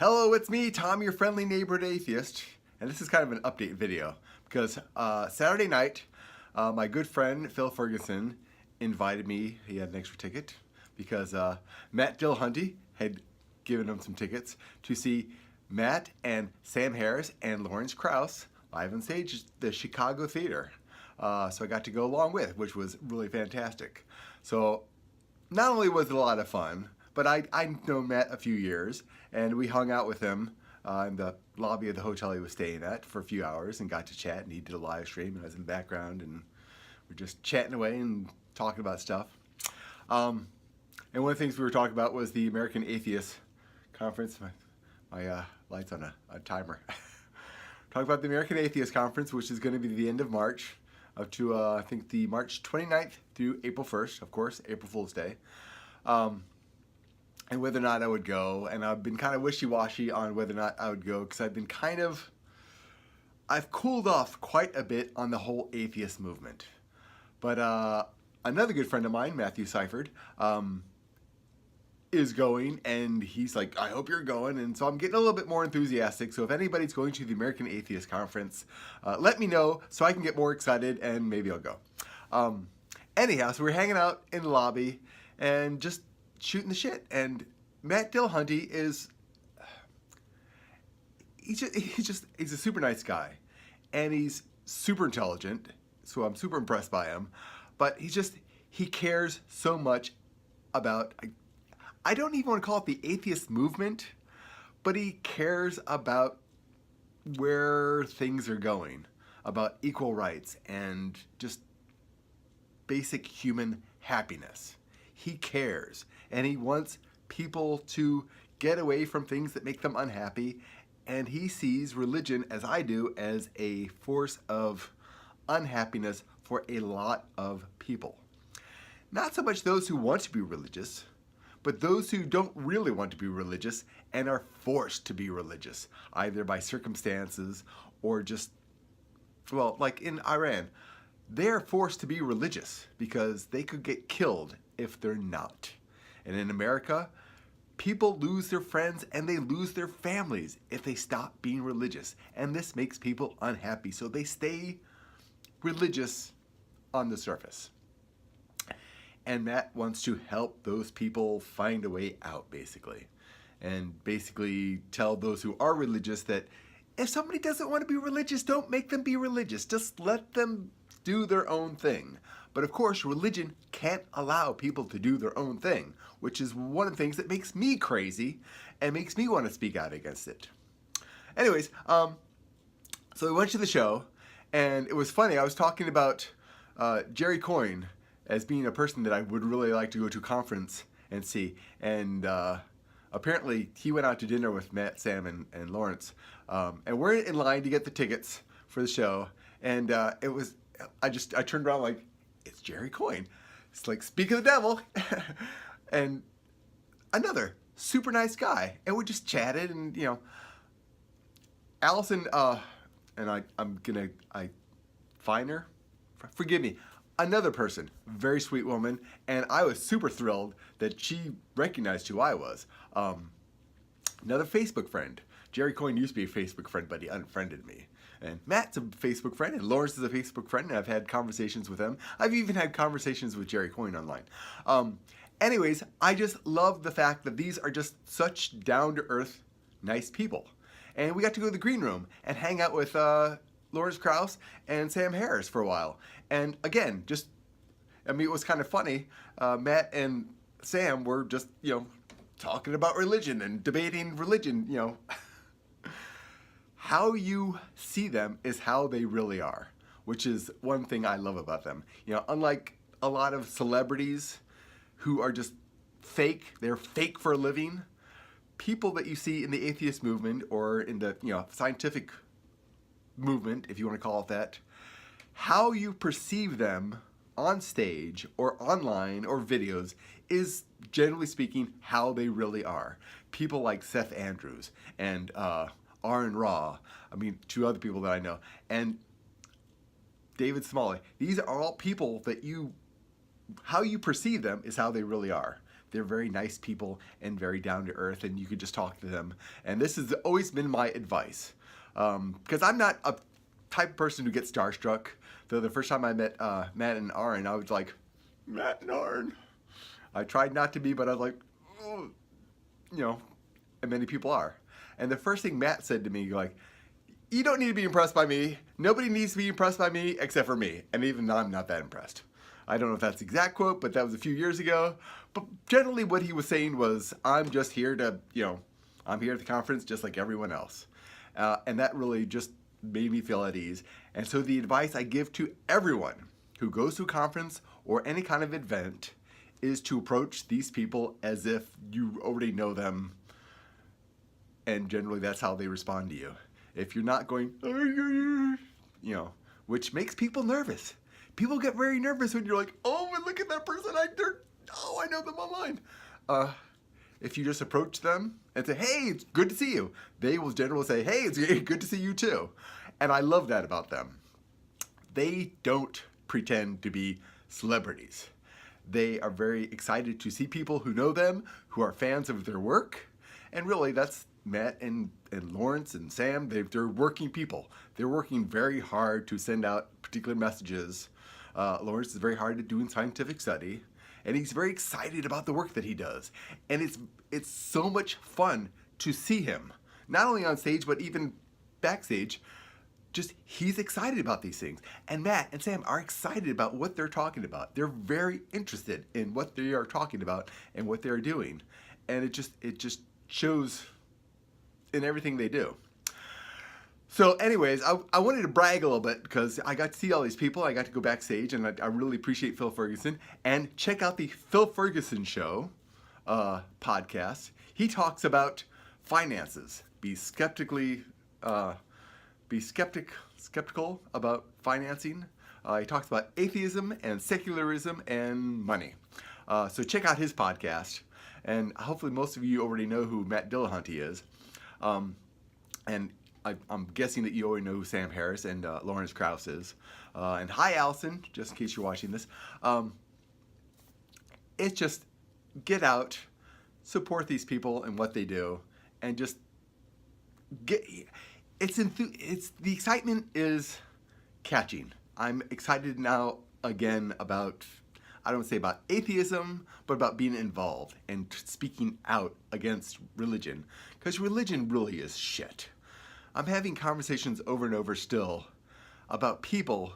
Hello, it's me, Tom, your friendly neighborhood atheist, and this is kind of an update video because Saturday night, my good friend Phil Ferguson invited me. He had an extra ticket because Matt Dillahunty had given him some tickets to see Matt and Sam Harris and Lawrence Krauss live on stage at the Chicago Theater. So I got to go along with, which was really fantastic. So not only was it a lot of fun, but I know Matt a few years, and we hung out with him in the lobby of the hotel he was staying at for a few hours and got to chat, and he did a live stream and I was in the background and we're just chatting away and talking about stuff. And one of the things we were talking about was the American Atheist Conference. My light's on a timer. Talking about the American Atheist Conference, which is going to be the end of March, up to I think the March 29th through April 1st, of course, April Fool's Day. And whether or not I would go, and I've been kind of wishy-washy on whether or not I would go, because I've cooled off quite a bit on the whole atheist movement. But another good friend of mine, Matthew Seifert, is going, and he's like, I hope you're going, and so I'm getting a little bit more enthusiastic. So if anybody's going to the American Atheist Conference, let me know so I can get more excited, and maybe I'll go. Anyhow, so we're hanging out in the lobby and just shooting the shit, and Matt Dillahunty is he's a super nice guy, and he's super intelligent, so I'm super impressed by him. But he cares so much about, I don't even want to call it the atheist movement, but he cares about where things are going, about equal rights and just basic human happiness. He cares, and he wants people to get away from things that make them unhappy, and he sees religion, as I do, as a force of unhappiness for a lot of people. Not so much those who want to be religious, but those who don't really want to be religious and are forced to be religious, either by circumstances or just, well, like in Iran, they're forced to be religious because they could get killed if they're not. And in America, people lose their friends and they lose their families if they stop being religious. And this makes people unhappy, so they stay religious on the surface. And Matt wants to help those people find a way out, basically. And basically tell those who are religious that if somebody doesn't want to be religious, don't make them be religious. Just let them do their own thing. But of course, religion can't allow people to do their own thing, which is one of the things that makes me crazy and makes me want to speak out against it. Anyways, so we went to the show, and it was funny. I was talking about Jerry Coyne as being a person that I would really like to go to a conference and see. And apparently, he went out to dinner with Matt, Sam, and Lawrence. And we're in line to get the tickets for the show. And it was, I turned around like, it's Jerry Coyne. It's like, speak of the devil. And another super nice guy. And we just chatted, and, you know, Allison, and I find her, forgive me, another person, very sweet woman, and I was super thrilled that she recognized who I was. Another Facebook friend. Jerry Coyne used to be a Facebook friend, but he unfriended me. And Matt's a Facebook friend, and Lawrence is a Facebook friend, and I've had conversations with them. I've even had conversations with Jerry Coyne online. Anyways, I just love the fact that these are just such down-to-earth, nice people. And we got to go to the green room and hang out with Lawrence Krauss and Sam Harris for a while. And again, it was kind of funny. Matt and Sam were just, talking about religion and debating religion, How you see them is how they really are, which is one thing I love about them. Unlike a lot of celebrities who are just fake, they're fake for a living, people that you see in the atheist movement or in the, scientific movement, if you want to call it that, how you perceive them on stage or online or videos is, generally speaking, how they really are. People like Seth Andrews and Aaron Ra, two other people that I know, and David Smalley. These are all people that how you perceive them is how they really are. they're very nice people and very down to earth, and you could just talk to them. And this has always been my advice, because I'm not a type of person who gets starstruck. Though the first time I met Matt and Aaron, I was like, Matt and Aaron. I tried not to be, but I was like, oh, and many people are. And the first thing Matt said to me, like, you don't need to be impressed by me. Nobody needs to be impressed by me except for me. And even I'm not that impressed. I don't know if that's the exact quote, but that was a few years ago. But generally what he was saying was, I'm just here to, I'm here at the conference just like everyone else. And that really just made me feel at ease. And so the advice I give to everyone who goes to a conference or any kind of event is to approach these people as if you already know them. And generally that's how they respond to you. If you're not going, which makes people nervous. People get very nervous when you're like, oh, look at that person. I know them online. If you just approach them and say, hey, it's good to see you, they will generally say, hey, it's good to see you too. And I love that about them. They don't pretend to be celebrities. They are very excited to see people who know them, who are fans of their work. And really, that's Matt and Lawrence and Sam. They're working people. They're working very hard to send out particular messages. Lawrence is very hard at doing scientific study, and he's very excited about the work that he does. And it's so much fun to see him, not only on stage, but even backstage. Just, he's excited about these things. And Matt and Sam are excited about what they're talking about. They're very interested in what they are talking about and what they're doing. And it just shows in everything they do. So anyways, I wanted to brag a little bit because I got to see all these people. I got to go backstage, and I really appreciate Phil Ferguson. And check out the Phil Ferguson Show podcast. He talks about finances. Be skeptical about financing. He talks about atheism and secularism and money. So check out his podcast. And hopefully most of you already know who Matt Dillahunty is. And I'm guessing that you already know who Sam Harris and Lawrence Krauss is. And hi, Allison, just in case you're watching this. It's just get out, support these people and what they do, and just get. It's the excitement is catching. I'm excited now again about, I don't say about atheism, but about being involved and speaking out against religion, because religion really is shit. I'm having conversations over and over still about people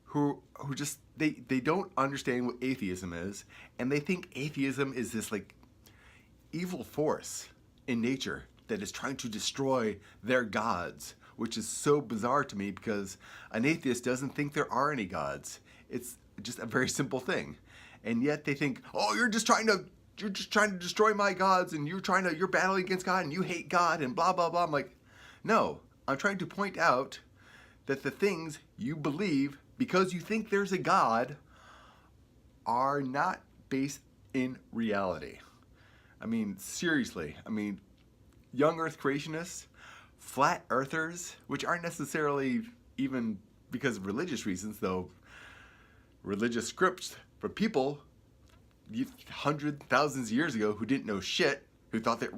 who just, they don't understand what atheism is, and they think atheism is this like evil force in nature that is trying to destroy their gods, which is so bizarre to me because an atheist doesn't think there are any gods. It's just a very simple thing. And yet they think, oh, you're just trying to destroy my gods, and you're battling against God, and you hate God, and blah, blah, blah. I'm like, no, I'm trying to point out that the things you believe because you think there's a God are not based in reality. I mean, seriously. I mean, young earth creationists, flat earthers, which aren't necessarily even because of religious reasons, though religious scripts for people hundreds, thousands of years ago who didn't know shit, who thought that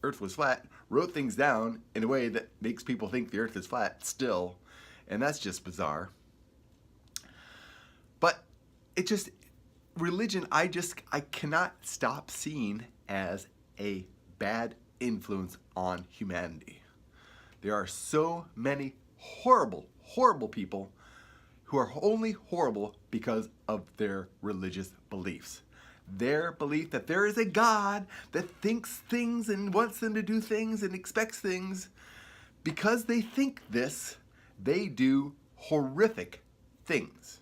earth was flat, wrote things down in a way that makes people think the earth is flat still, and that's just bizarre. But it just, religion, I cannot stop seeing as a bad influence on humanity. There are so many horrible, horrible people who are only horrible because of their religious beliefs. Their belief that there is a God that thinks things and wants them to do things and expects things. Because they think this, they do horrific things.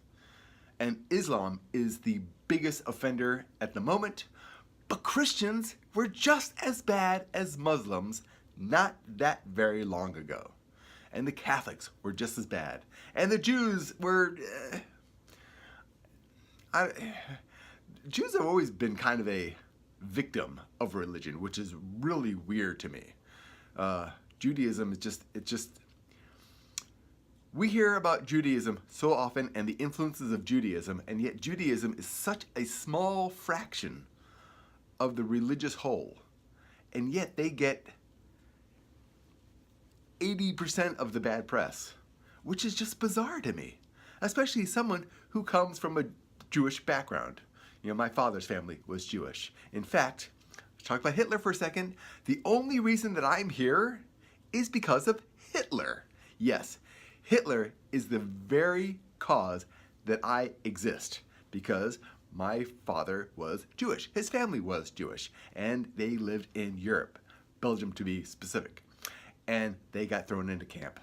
And Islam is the biggest offender at the moment. But Christians were just as bad as Muslims not that very long ago. And the Catholics were just as bad. And the Jews were... Jews have always been kind of a victim of religion, which is really weird to me. Judaism is just... We hear about Judaism so often and the influences of Judaism, and yet Judaism is such a small fraction of the religious whole, and yet they get 80% of the bad press, which is just bizarre to me, especially someone who comes from a Jewish background. You know, my father's family was Jewish. In fact, let's talk about Hitler for a second. The only reason that I'm here is because of Hitler. Yes, Hitler is the very cause that I exist, because my father was Jewish. His family was Jewish, and they lived in Europe, Belgium to be specific, and they got thrown into camp.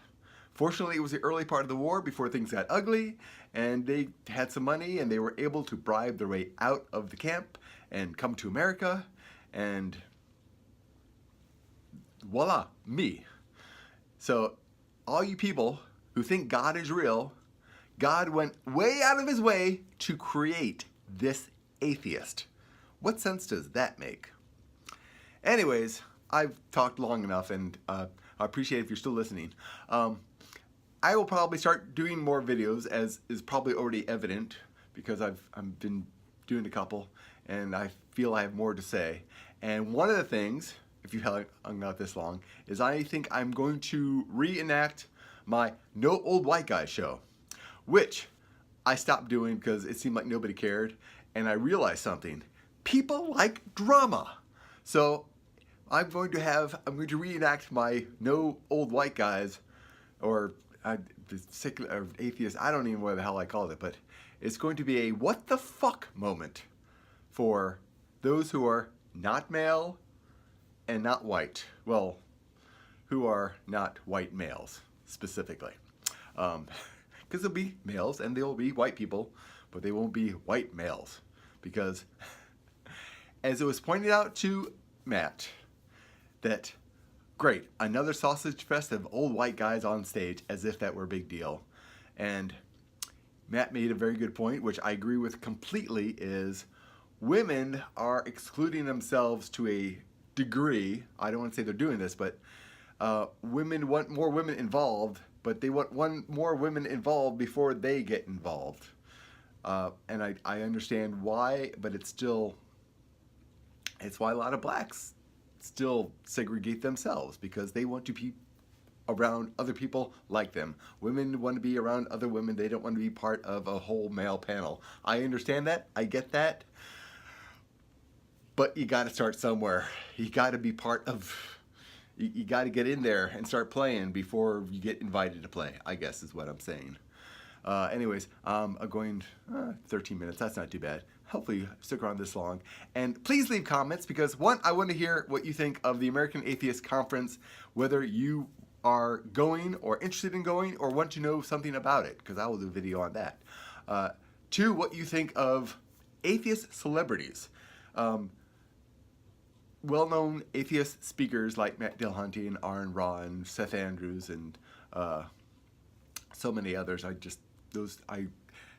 Fortunately, it was the early part of the war before things got ugly, and they had some money, and they were able to bribe their way out of the camp and come to America, and voila, me. So all you people who think God is real, God went way out of his way to create this atheist. What sense does that make? Anyways, I've talked long enough, and I appreciate it if you're still listening. I will probably start doing more videos, as is probably already evident, because I've been doing a couple, and I feel I have more to say. And one of the things, if you haven't hung out this long, is I think I'm going to reenact my No Old White Guy show, which I stopped doing because it seemed like nobody cared, and I realized something. People like drama. So I'm going to reenact my No Old White Guys, or the secular or atheist, I don't even know what the hell I called it, but it's going to be a what the fuck moment for those who are not male and not white. Well, who are not white males, specifically. Because there'll be males and there'll be white people, but they won't be white males. Because, as it was pointed out to Matt, that, great, another sausage fest of old white guys on stage, as if that were a big deal. And Matt made a very good point, which I agree with completely, is women are excluding themselves to a degree. I don't want to say they're doing this, but women want more women involved, but they want more women involved before they get involved. And I understand why, but it's why a lot of blacks still segregate themselves, because they want to be around other people like them. Women want to be around other women. They don't want to be part of a whole male panel. I understand that. I get that. But you got to start somewhere. You got to be part of... You got to get in there and start playing before you get invited to play, I guess is what I'm saying. Anyways, I'm going 13 minutes. That's not too bad. Hopefully you stick around this long. And please leave comments, because one, I want to hear what you think of the American Atheist Conference, whether you are going or interested in going or want to know something about it, because I will do a video on that. Two, what you think of atheist celebrities. Well-known atheist speakers like Matt Dillahunty and Aaron Ra and Seth Andrews and so many others.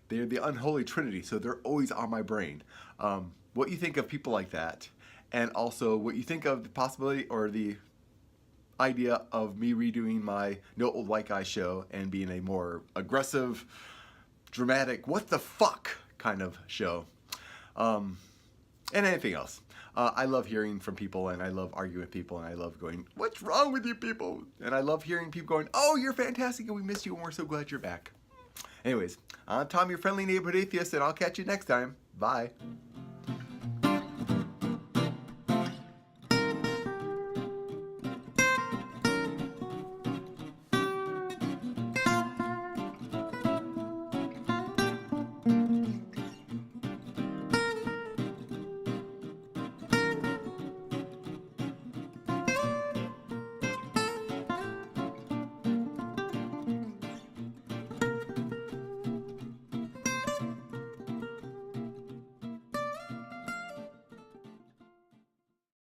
They're the unholy trinity, so they're always on my brain. What you think of people like that, and also what you think of the possibility or the idea of me redoing my No Old White Guy show and being a more aggressive, dramatic, what the fuck kind of show, and anything else. I love hearing from people, and I love arguing with people, and I love going, what's wrong with you people? And I love hearing people going, oh, you're fantastic, and we missed you, and we're so glad you're back. Anyways, I'm Tom, your friendly neighborhood atheist, and I'll catch you next time. Bye.